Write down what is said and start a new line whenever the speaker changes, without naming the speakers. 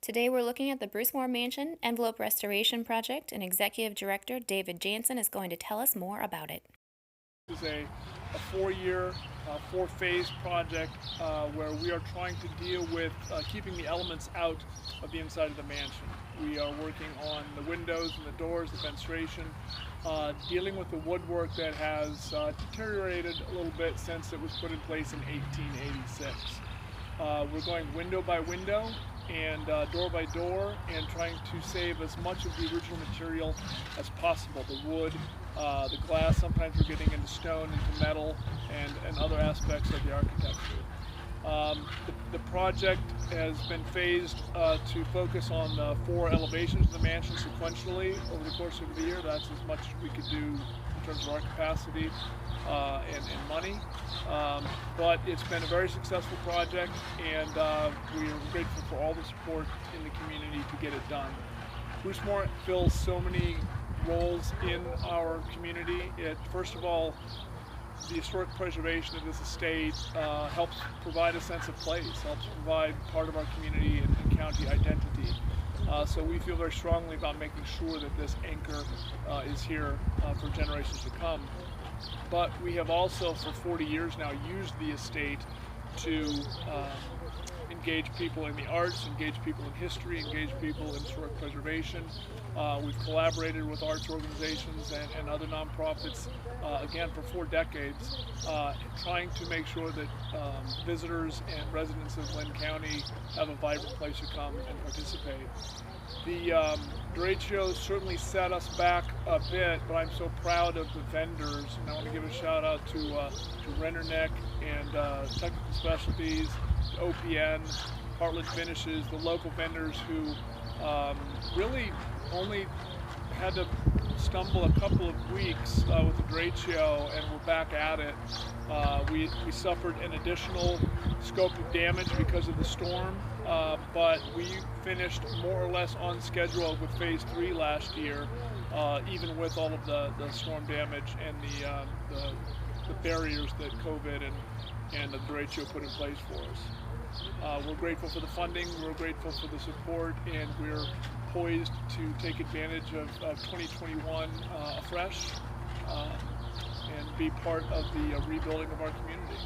Today we're looking at the Brucemore Mansion envelope restoration project, and Executive Director David Jansen is going to tell us more about it.
This is a four-year, four-phase project where we are trying to deal with keeping the elements out of the inside of the mansion. We are working on the windows and the doors, the fenestration, dealing with the woodwork that has deteriorated a little bit since it was put in place in 1886. We're going window by window and door by door and trying to save as much of the original material as possible. The wood, the glass, sometimes we're getting into stone, into metal, and other aspects of the architecture. The project has been phased to focus on the four elevations of the mansion sequentially over the course of the year. That's as much as we could do in terms of our capacity and money. But it's been a very successful project, and we are grateful for all the support in the community to get it done. Brucemore fills so many roles in our community. First of all, the historic preservation of this estate helps provide a sense of place, helps provide part of our community and county identity. So we feel very strongly about making sure that this anchor is here for generations to come. But we have also, for 40 years now, used the estate to engage people in the arts, engage people in history, engage people in historic preservation. We've collaborated with arts organizations and other nonprofits, again, for 4 decades, trying to make sure that visitors and residents of Linn County have a vibrant place to come and participate. The trade shows certainly set us back a bit, but I'm so proud of the vendors, and I want to give a shout out to Rennerneck and Technical Specialties, OPN, Heartland Finishes, the local vendors who really only had to stumble a couple of weeks with the trade show, and we're back at it. We suffered an additional scope of damage because of the storm, but we finished more or less on schedule with phase 3 last year, even with all of the storm damage and the barriers that COVID and the trade show put in place for us. We're grateful for the funding, we're grateful for the support, and we're poised to take advantage of 2021 afresh and be part of the rebuilding of our community.